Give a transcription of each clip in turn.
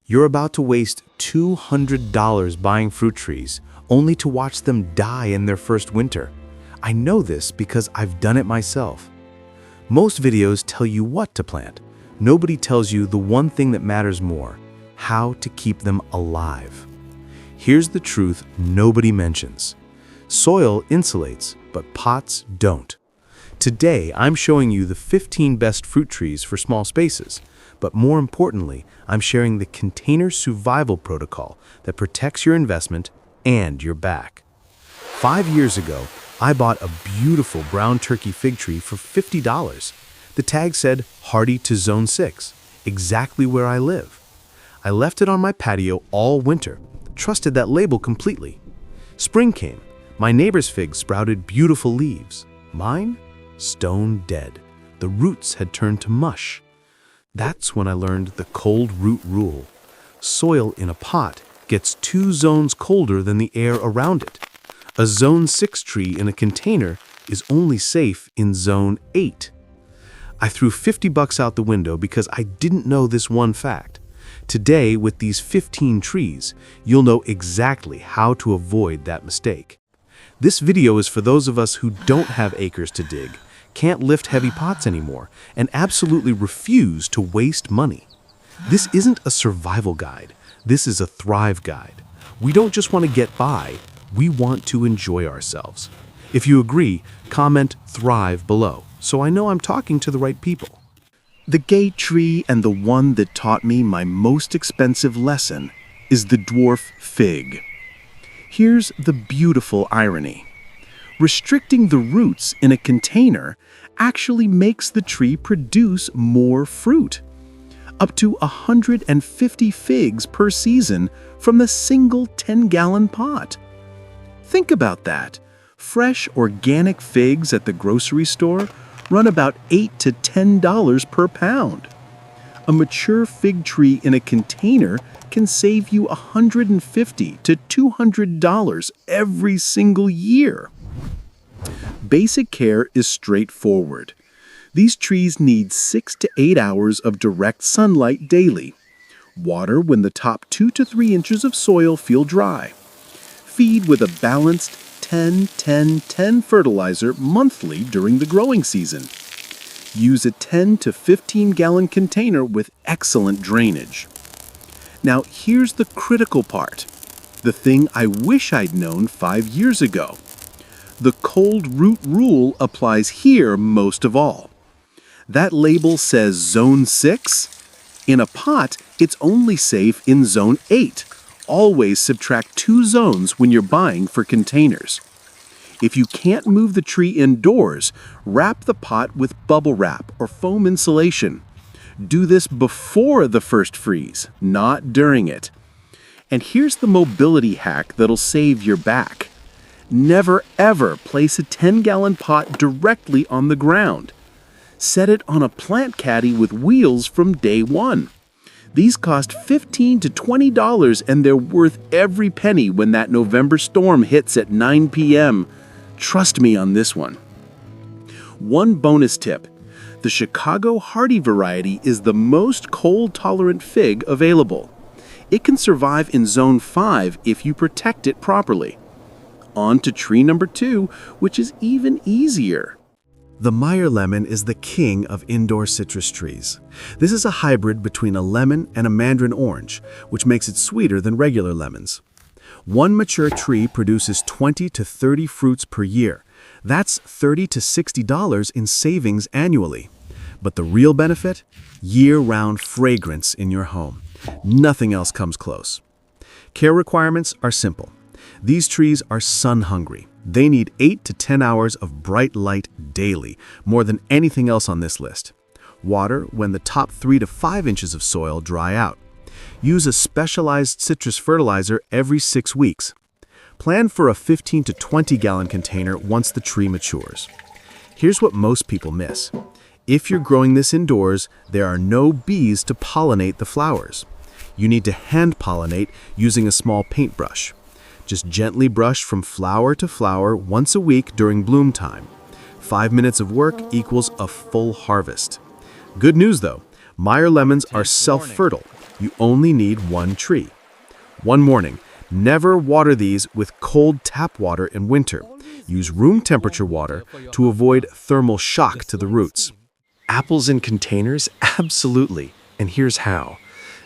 You're about to waste $200 buying fruit trees, only to watch them die in their first winter. I know this because I've done it myself. Most videos tell you what to plant. Nobody tells you the one thing that matters more: how to keep them alive. Here's the truth nobody mentions. Soil insulates, but pots don't. Today, I'm showing you the 15 best fruit trees for small spaces, but more importantly, I'm sharing the container survival protocol that protects your investment and your back. 5 years ago, I bought a beautiful brown turkey fig tree for $50. The tag said, "Hardy to Zone 6, exactly where I live. I left it on my patio all winter, trusted that label completely. Spring came. My neighbor's fig sprouted beautiful leaves. Mine? Stone dead. The roots had turned to mush. That's when I learned the cold root rule. Soil in a pot gets 2 zones colder than the air around it. A Zone 6 tree in a container is only safe in Zone 8. I threw $50 out the window because I didn't know this one fact. Today, with these 15 trees, you'll know exactly how to avoid that mistake. This video is for those of us who don't have acres to dig, can't lift heavy pots anymore, and absolutely refuse to waste money. This isn't a survival guide. This is a thrive guide. We don't just want to get by, we want to enjoy ourselves. If you agree, comment "thrive" below, so I know I'm talking to the right people. The gate tree and the one that taught me my most expensive lesson is the dwarf fig. Here's the beautiful irony. Restricting the roots in a container actually makes the tree produce more fruit. Up to 150 figs per season from the single 10-gallon pot. Think about that. Fresh organic figs at the grocery store run about $8 to $10 per pound. A mature fig tree in a container can save you $150 to $200 every single year. Basic care is straightforward. These trees need 6 to 8 hours of direct sunlight daily. Water when the top 2 to 3 inches of soil feel dry. Feed with a balanced 10-10-10 fertilizer monthly during the growing season. Use a 10 to 15-gallon container with excellent drainage. Now here's the critical part, the thing I wish I'd known 5 years ago. The cold root rule applies here most of all. That label says Zone 6. In a pot, it's only safe in Zone 8. Always subtract 2 zones when you're buying for containers. If you can't move the tree indoors, wrap the pot with bubble wrap or foam insulation. Do this before the first freeze, not during it. And here's the mobility hack that'll save your back. Never ever place a 10-gallon pot directly on the ground. Set it on a plant caddy with wheels from day one. These cost $15 to $20 and they're worth every penny when that November storm hits at 9 p.m. Trust me on this one. One bonus tip. The Chicago Hardy variety is the most cold-tolerant fig available. It can survive in Zone 5 if you protect it properly. On to tree number 2, which is even easier. The Meyer lemon is the king of indoor citrus trees. This is a hybrid between a lemon and a mandarin orange, which makes it sweeter than regular lemons. One mature tree produces 20 to 30 fruits per year. That's $30 to $60 in savings annually. But the real benefit? Year-round fragrance in your home. Nothing else comes close. Care requirements are simple. These trees are sun-hungry. They need 8 to 10 hours of bright light daily, more than anything else on this list. Water when the top 3 to 5 inches of soil dry out. Use a specialized citrus fertilizer every 6 weeks. Plan for a 15 to 20-gallon container once the tree matures. Here's what most people miss. If you're growing this indoors, there are no bees to pollinate the flowers. You need to hand pollinate using a small paintbrush. Just gently brush from flower to flower once a week during bloom time. 5 minutes of work equals a full harvest. Good news though, Meyer lemons are self-fertile. You only need one tree. One warning: never water these with cold tap water in winter. Use room temperature water to avoid thermal shock to the roots. Apples in containers? Absolutely. And here's how.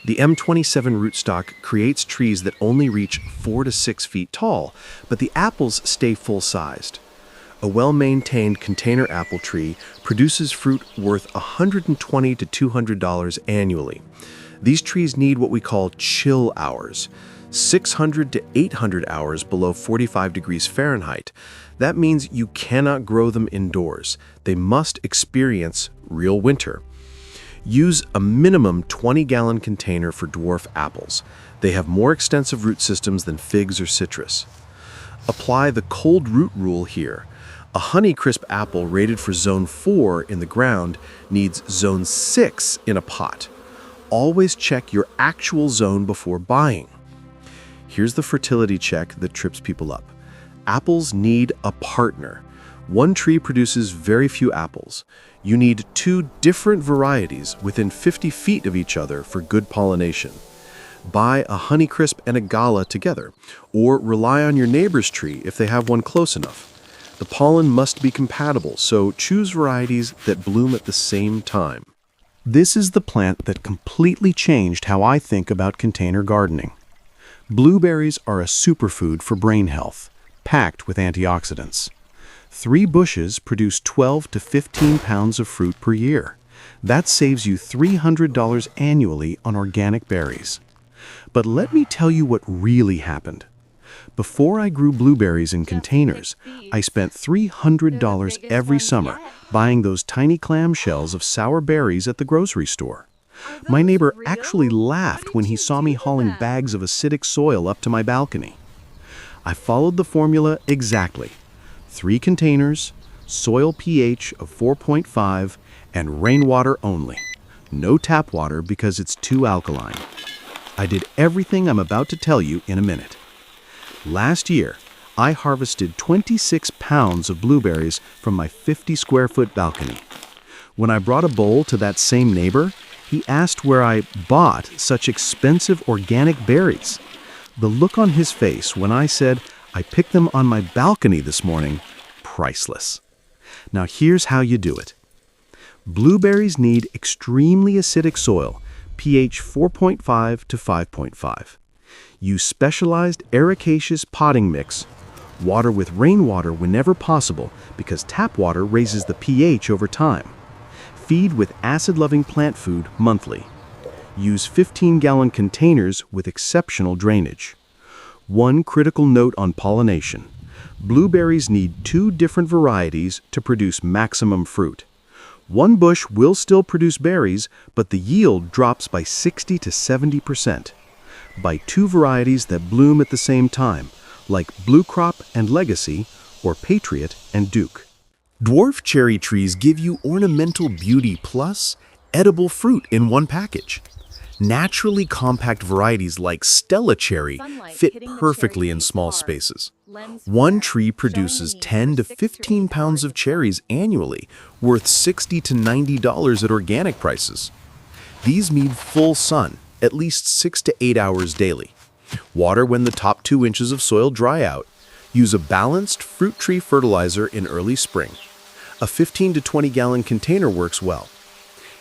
The M27 rootstock creates trees that only reach 4 to 6 feet tall, but the apples stay full-sized. A well-maintained container apple tree produces fruit worth $120 to $200 annually. These trees need what we call chill hours, 600 to 800 hours below 45 degrees Fahrenheit. That means you cannot grow them indoors. They must experience real winter. Use a minimum 20-gallon container for dwarf apples. They have more extensive root systems than figs or citrus. Apply the cold root rule here. A Honeycrisp apple rated for zone 4 in the ground needs zone 6 in a pot. Always check your actual zone before buying. Here's the fertility check that trips people up. Apples need a partner. One tree produces very few apples. You need 2 different varieties within 50 feet of each other for good pollination. Buy a Honeycrisp and a Gala together, or rely on your neighbor's tree if they have one close enough. The pollen must be compatible, so choose varieties that bloom at the same time. This is the plant that completely changed how I think about container gardening. Blueberries are a superfood for brain health, packed with antioxidants. 3 bushes produce 12 to 15 pounds of fruit per year. That saves you $300 annually on organic berries. But let me tell you what really happened. Before I grew blueberries in containers, I spent $300 every summer buying those tiny clamshells of sour berries at the grocery store. My neighbor actually laughed when he saw me hauling bags of acidic soil up to my balcony. I followed the formula exactly. 3 containers, soil pH of 4.5, and rainwater only. No tap water because it's too alkaline. I did everything I'm about to tell you in a minute. Last year, I harvested 26 pounds of blueberries from my 50-square-foot balcony. When I brought a bowl to that same neighbor, he asked where I bought such expensive organic berries. The look on his face when I said, I picked them on my balcony this morning, priceless. Now here's how you do it. Blueberries need extremely acidic soil, pH 4.5 to 5.5. Use specialized ericaceous potting mix. Water with rainwater whenever possible because tap water raises the pH over time. Feed with acid-loving plant food monthly. Use 15-gallon containers with exceptional drainage. One critical note on pollination. Blueberries need 2 different varieties to produce maximum fruit. One bush will still produce berries, but the yield drops by 60 to 70%. Buy 2 varieties that bloom at the same time, like Blue Crop and Legacy, or Patriot and Duke. Dwarf cherry trees give you ornamental beauty plus edible fruit in one package. Naturally compact varieties like Stella cherry fit perfectly in small spaces. One tree produces 10 to 15 pounds of cherries annually, worth $60 to $90 at organic prices. These need full sun, at least 6 to 8 hours daily. Water when the top 2 inches of soil dry out. Use a balanced fruit tree fertilizer in early spring. A 15 to 20-gallon container works well.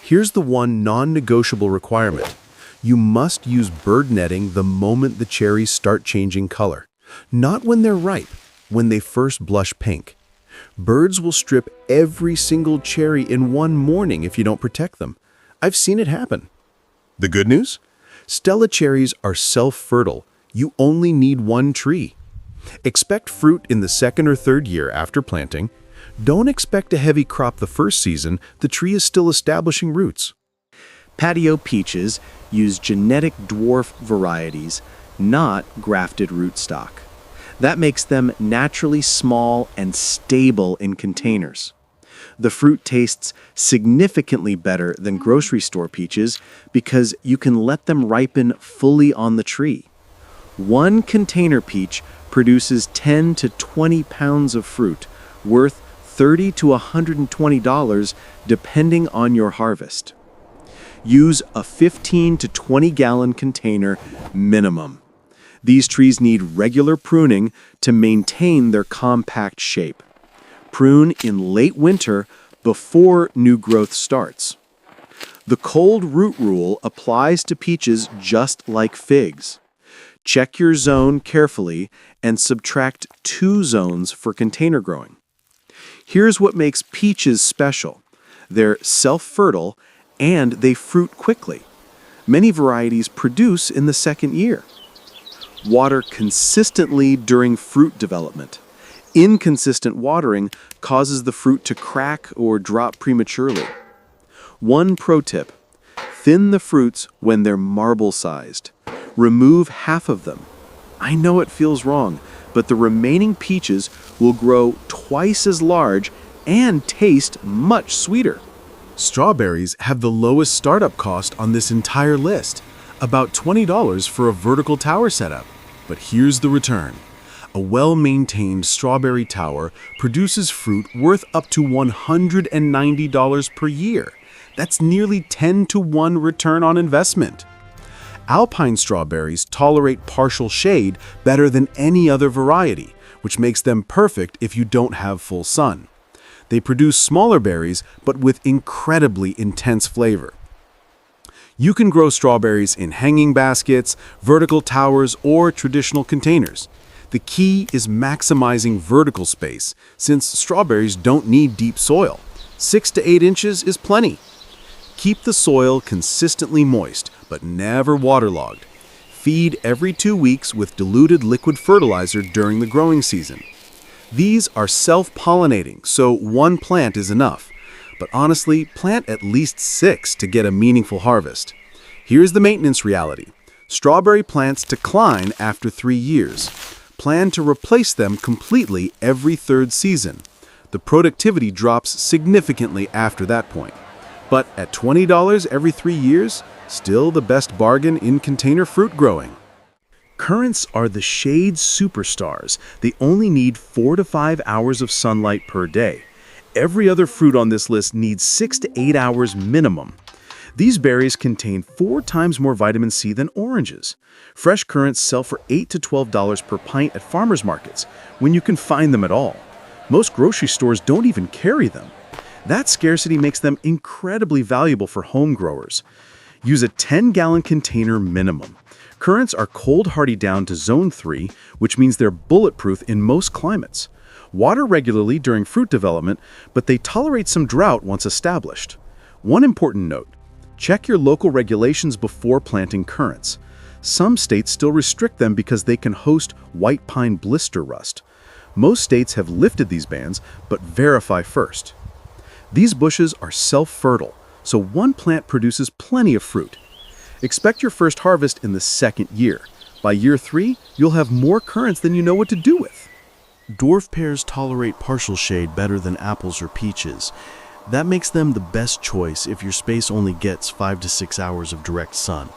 Here's the one non-negotiable requirement. You must use bird netting the moment the cherries start changing color. Not when they're ripe, when they first blush pink. Birds will strip every single cherry in one morning if you don't protect them. I've seen it happen. The good news? Stella cherries are self-fertile. You only need one tree. Expect fruit in the 2nd or 3rd year after planting. Don't expect a heavy crop the first season. The tree is still establishing roots. Patio peaches use genetic dwarf varieties, not grafted rootstock. That makes them naturally small and stable in containers. The fruit tastes significantly better than grocery store peaches because you can let them ripen fully on the tree. One container peach produces 10 to 20 pounds of fruit, worth $30 to $120 depending on your harvest. Use a 15 to 20 gallon container minimum. These trees need regular pruning to maintain their compact shape. Prune in late winter before new growth starts. The cold root rule applies to peaches just like figs. Check your zone carefully and subtract 2 zones for container growing. Here's what makes peaches special. They're self-fertile and they fruit quickly. Many varieties produce in the second year. Water consistently during fruit development. Inconsistent watering causes the fruit to crack or drop prematurely. One pro tip: thin the fruits when they're marble-sized. Remove half of them. I know it feels wrong, but the remaining peaches will grow twice as large and taste much sweeter. Strawberries have the lowest startup cost on this entire list, about $20 for a vertical tower setup. But here's the return. A well-maintained strawberry tower produces fruit worth up to $190 per year. That's nearly 10 to 1 return on investment. Alpine strawberries tolerate partial shade better than any other variety, which makes them perfect if you don't have full sun. They produce smaller berries, but with incredibly intense flavor. You can grow strawberries in hanging baskets, vertical towers, or traditional containers. The key is maximizing vertical space, since strawberries don't need deep soil. 6 to 8 inches is plenty. Keep the soil consistently moist, but never waterlogged. Feed every 2 weeks with diluted liquid fertilizer during the growing season. These are self-pollinating, so 1 plant is enough. But honestly, plant at least 6 to get a meaningful harvest. Here's the maintenance reality. Strawberry plants decline after 3 years. Plan to replace them completely every 3rd season. The productivity drops significantly after that point. But at $20 every 3 years, still the best bargain in container fruit growing. Currants are the shade superstars. They only need 4 to 5 hours of sunlight per day. Every other fruit on this list needs 6 to 8 hours minimum. These berries contain 4 times more vitamin C than oranges. Fresh currants sell for $8 to $12 per pint at farmers markets, when you can find them at all. Most grocery stores don't even carry them. That scarcity makes them incredibly valuable for home growers. Use a 10-gallon container minimum. Currants are cold-hardy down to zone 3, which means they're bulletproof in most climates. Water regularly during fruit development, but they tolerate some drought once established. One important note: check your local regulations before planting currants. Some states still restrict them because they can host white pine blister rust. Most states have lifted these bans, but verify first. These bushes are self-fertile, so 1 plant produces plenty of fruit. Expect your first harvest in the 2nd year. By year 3, you'll have more currants than you know what to do with. Dwarf pears tolerate partial shade better than apples or peaches. That makes them the best choice if your space only gets 5 to 6 hours of direct sun.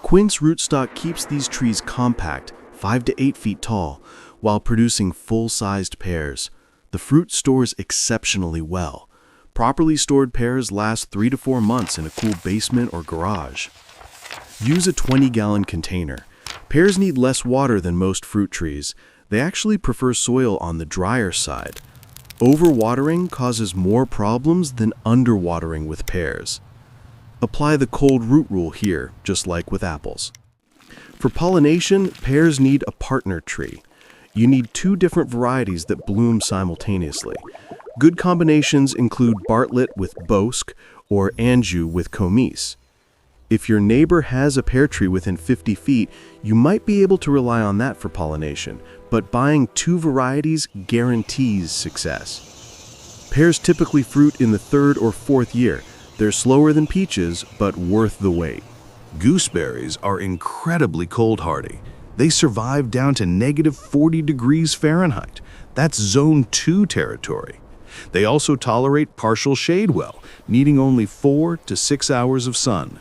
Quince rootstock keeps these trees compact, 5 to 8 feet tall, while producing full-sized pears. The fruit stores exceptionally well. Properly stored pears last 3 to 4 months in a cool basement or garage. Use a 20-gallon container. Pears need less water than most fruit trees. They actually prefer soil on the drier side. Overwatering causes more problems than underwatering with pears. Apply the cold root rule here, just like with apples. For pollination, pears need a partner tree. You need 2 different varieties that bloom simultaneously. Good combinations include Bartlett with Bosque or Anjou with Comice. If your neighbor has a pear tree within 50 feet, you might be able to rely on that for pollination, but buying 2 varieties guarantees success. Pears typically fruit in the 3rd or 4th year. They're slower than peaches, but worth the wait. Gooseberries are incredibly cold-hardy. They survive down to -40 degrees Fahrenheit. That's zone 2 territory. They also tolerate partial shade well, needing only 4 to 6 hours of sun.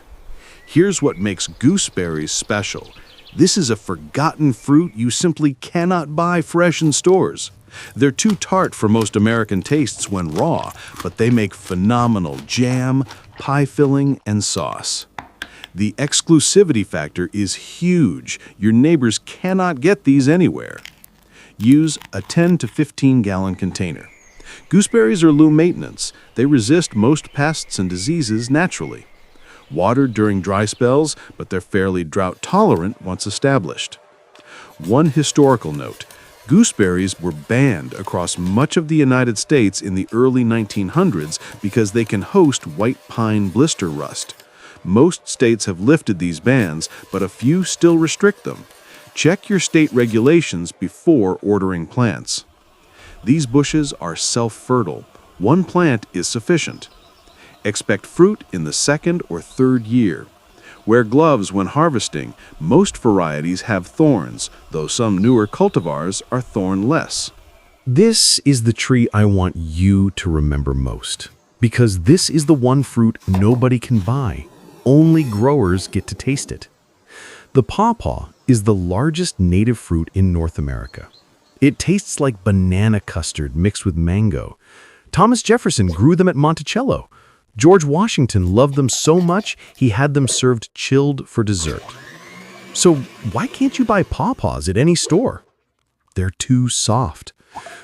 Here's what makes gooseberries special. This is a forgotten fruit you simply cannot buy fresh in stores. They're too tart for most American tastes when raw, but they make phenomenal jam, pie filling, and sauce. The exclusivity factor is huge. Your neighbors cannot get these anywhere. Use a 10 to 15 gallon container. Gooseberries are low maintenance. They resist most pests and diseases naturally. Watered during dry spells, but they're fairly drought tolerant once established. One historical note: gooseberries were banned across much of the United States in the early 1900s because they can host white pine blister rust. Most states have lifted these bans, but a few still restrict them. Check your state regulations before ordering plants. These bushes are self-fertile. One plant is sufficient. Expect fruit in the second or third year. Wear gloves when harvesting. Most varieties have thorns, though some newer cultivars are thornless. This is the tree I want you to remember most, because this is the one fruit nobody can buy. Only growers get to taste it. The pawpaw is the largest native fruit in North America. It tastes like banana custard mixed with mango. Thomas Jefferson grew them at Monticello. George Washington loved them so much, he had them served chilled for dessert. So why can't you buy pawpaws at any store? They're too soft.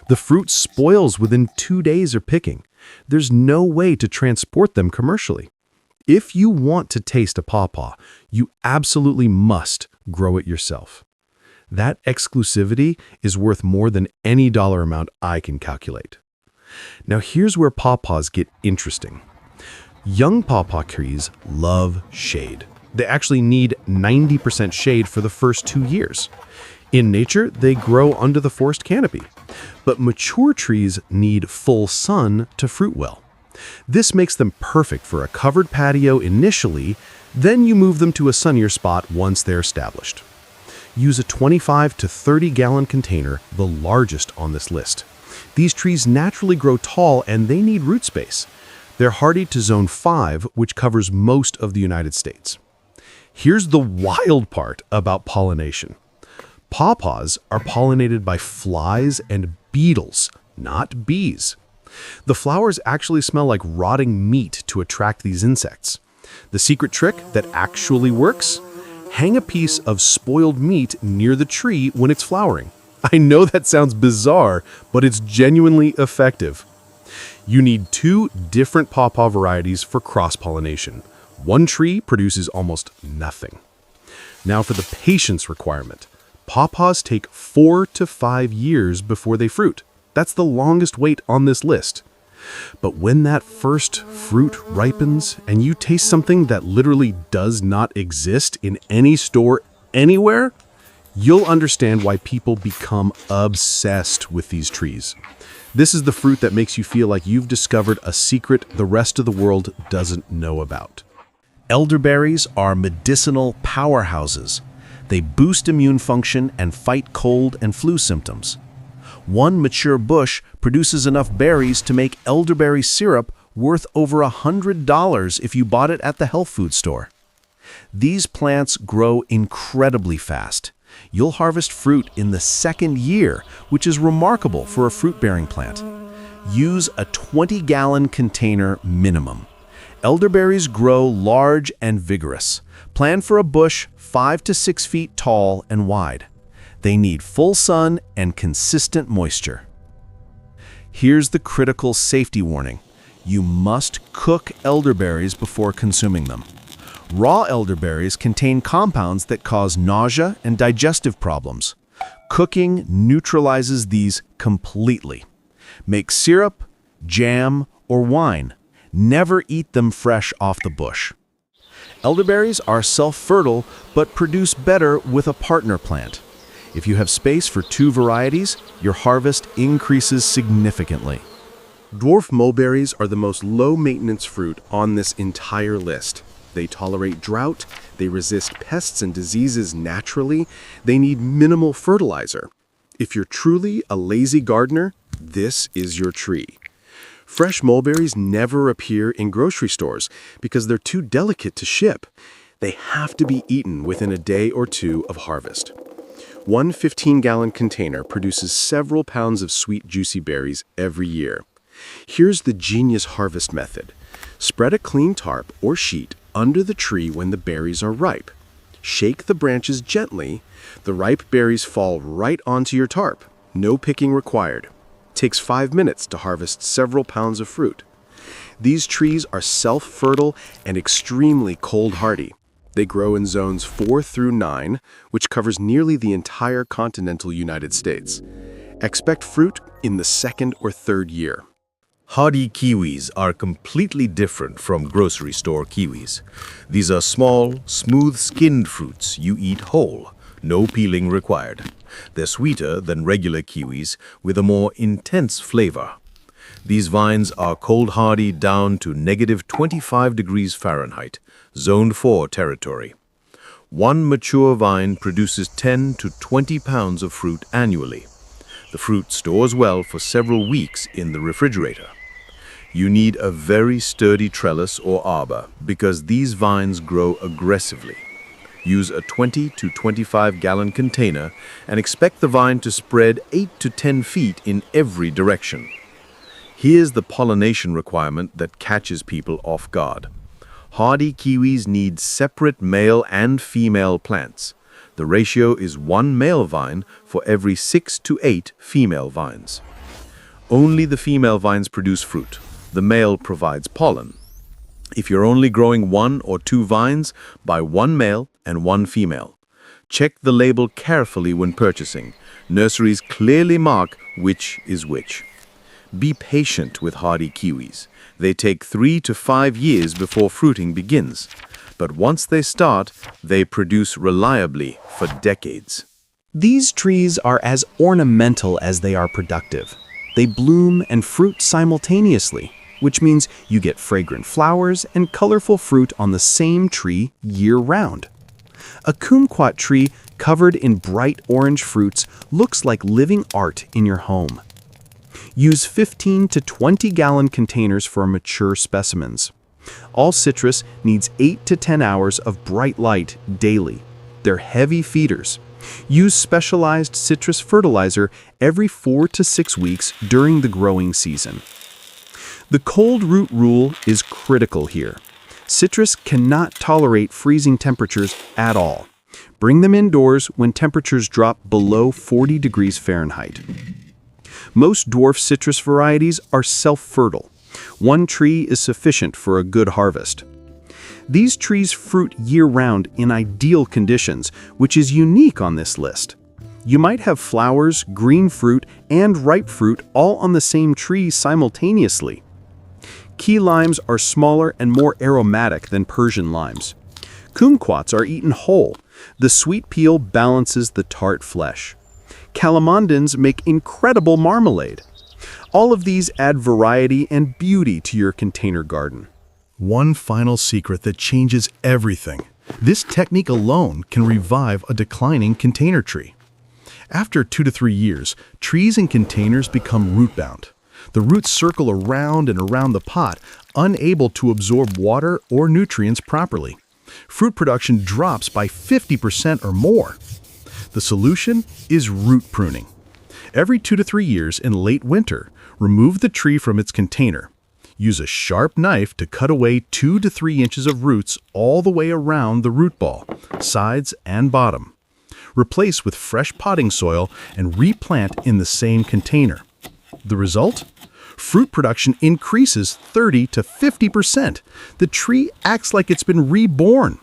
The fruit spoils within 2 days of picking. There's no way to transport them commercially. If you want to taste a pawpaw, you absolutely must grow it yourself. That exclusivity is worth more than any dollar amount I can calculate. Now here's where pawpaws get interesting. Young pawpaw trees love shade. They actually need 90% shade for the first 2 years. In nature, they grow under the forest canopy. But mature trees need full sun to fruit well. This makes them perfect for a covered patio initially, then you move them to a sunnier spot once they're established. Use a 25 to 30 gallon container, the largest on this list. These trees naturally grow tall and they need root space. They're hardy to zone 5, which covers most of the United States. Here's the wild part about pollination. Pawpaws are pollinated by flies and beetles, not bees. The flowers actually smell like rotting meat to attract these insects. The secret trick that actually works? Hang a piece of spoiled meat near the tree when it's flowering. I know that sounds bizarre, but it's genuinely effective. You need 2 different pawpaw varieties for cross-pollination. One tree produces almost nothing. Now for the patience requirement. Pawpaws take 4 to 5 years before they fruit. That's the longest wait on this list. But when that first fruit ripens and you taste something that literally does not exist in any store anywhere, you'll understand why people become obsessed with these trees. This is the fruit that makes you feel like you've discovered a secret the rest of the world doesn't know about. Elderberries are medicinal powerhouses. They boost immune function and fight cold and flu symptoms. One mature bush produces enough berries to make elderberry syrup worth over $100 if you bought it at the health food store. These plants grow incredibly fast. You'll harvest fruit in the second year, which is remarkable for a fruit-bearing plant. Use a 20-gallon container minimum. Elderberries grow large and vigorous. Plan for a bush 5 to 6 feet tall and wide. They need full sun and consistent moisture. Here's the critical safety warning. You must cook elderberries before consuming them. Raw elderberries contain compounds that cause nausea and digestive problems. Cooking neutralizes these completely. Make syrup, jam, or wine. Never eat them fresh off the bush. Elderberries are self-fertile but produce better with a partner plant. If you have space for 2 varieties, your harvest increases significantly. Dwarf mulberries are the most low-maintenance fruit on this entire list. They tolerate drought, they resist pests and diseases naturally, they need minimal fertilizer. If you're truly a lazy gardener, this is your tree. Fresh mulberries never appear in grocery stores because they're too delicate to ship. They have to be eaten within a day or 2 of harvest. One 15-gallon container produces several pounds of sweet, juicy berries every year. Here's the genius harvest method. Spread a clean tarp or sheet under the tree when the berries are ripe. Shake the branches gently. The ripe berries fall right onto your tarp. No picking required. Takes 5 minutes to harvest several pounds of fruit. These trees are self-fertile and extremely cold-hardy. They grow in zones 4 through 9, which covers nearly the entire continental United States. Expect fruit in the second or third year. Hardy kiwis are completely different from grocery store kiwis. These are small, smooth-skinned fruits you eat whole, no peeling required. They're sweeter than regular kiwis with a more intense flavor. These vines are cold-hardy down to -25 degrees Fahrenheit, Zone 4 territory. One mature vine produces 10 to 20 pounds of fruit annually. The fruit stores well for several weeks in the refrigerator. You need a very sturdy trellis or arbor because these vines grow aggressively. Use a 20 to 25-gallon container and expect the vine to spread 8 to 10 feet in every direction. Here's the pollination requirement that catches people off guard. Hardy kiwis need separate male and female plants. The ratio is 1 male vine for every 6 to 8 female vines. Only the female vines produce fruit. The male provides pollen. If you're only growing 1 or 2 vines, buy 1 male and 1 female. Check the label carefully when purchasing. Nurseries clearly mark which is which. Be patient with hardy kiwis. They take 3 to 5 years before fruiting begins. But once they start, they produce reliably for decades. These trees are as ornamental as they are productive. They bloom and fruit simultaneously, which means you get fragrant flowers and colorful fruit on the same tree year-round. A kumquat tree covered in bright orange fruits looks like living art in your home. Use 15 to 20-gallon containers for mature specimens. All citrus needs 8 to 10 hours of bright light daily. They're heavy feeders. Use specialized citrus fertilizer every 4 to 6 weeks during the growing season. The cold root rule is critical here. Citrus cannot tolerate freezing temperatures at all. Bring them indoors when temperatures drop below 40 degrees Fahrenheit. Most dwarf citrus varieties are self-fertile. 1 tree is sufficient for a good harvest. These trees fruit year-round in ideal conditions, which is unique on this list. You might have flowers, green fruit, and ripe fruit all on the same tree simultaneously. Key limes are smaller and more aromatic than Persian limes. Kumquats are eaten whole. The sweet peel balances the tart flesh. Calamondins make incredible marmalade. All of these add variety and beauty to your container garden. One final secret that changes everything. This technique alone can revive a declining container tree. After 2 to 3 years, trees and containers become root-bound. The roots circle around and around the pot, unable to absorb water or nutrients properly. Fruit production drops by 50% or more. The solution is root pruning. Every 2 to 3 years in late winter, remove the tree from its container. Use a sharp knife to cut away 2 to 3 inches of roots all the way around the root ball, sides and bottom. Replace with fresh potting soil and replant in the same container. The result? Fruit production increases 30 to 50%. The tree acts like it's been reborn.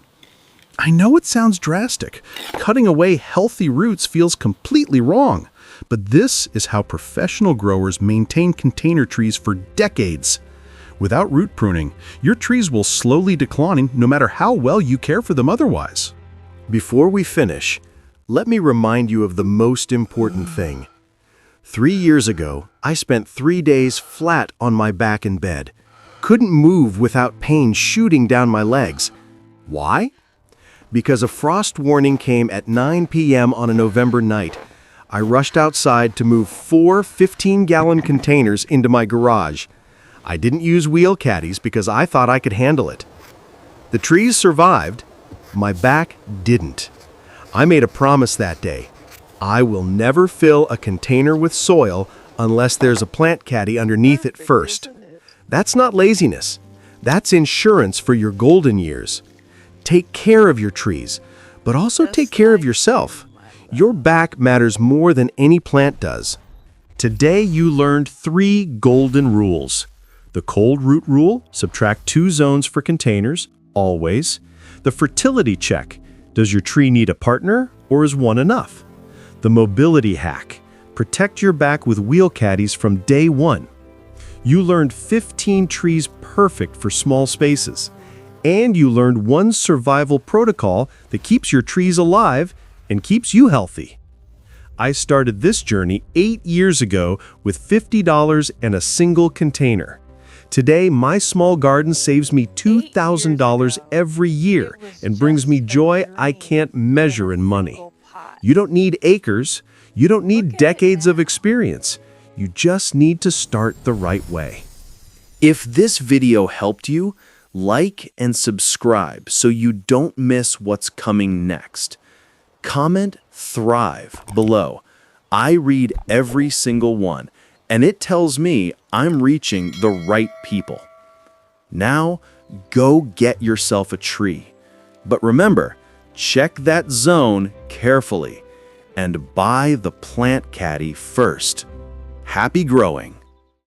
I know it sounds drastic. Cutting away healthy roots feels completely wrong. But this is how professional growers maintain container trees for decades. Without root pruning, your trees will slowly decline no matter how well you care for them otherwise. Before we finish, let me remind you of the most important thing. 3 years ago, I spent 3 days flat on my back in bed. Couldn't move without pain shooting down my legs. Why? Because a frost warning came at 9 p.m. on a November night. I rushed outside to move 4 15-gallon containers into my garage. I didn't use wheel caddies because I thought I could handle it. The trees survived. My back didn't. I made a promise that day. I will never fill a container with soil unless there's a plant caddy underneath it first. That's not laziness. That's insurance for your golden years. Take care of your trees, but also take care of yourself. Your back matters more than any plant does. Today you learned 3 golden rules. The cold root rule, subtract 2 zones for containers, always. The fertility check, does your tree need a partner or is one enough? The mobility hack, protect your back with wheel caddies from day 1. You learned 15 trees perfect for small spaces. And you learned 1 survival protocol that keeps your trees alive and keeps you healthy. I started this journey 8 years ago with $50 and a single container. Today, my small garden saves me $2,000 every year and brings me joy I can't measure in money. You don't need acres. You don't need decades of experience. You just need to start the right way. If this video helped you, like and subscribe so you don't miss what's coming next. Comment Thrive below. I read every single one, and it tells me I'm reaching the right people. Now, go get yourself a tree. But remember, check that zone carefully and buy the plant caddy first. Happy growing!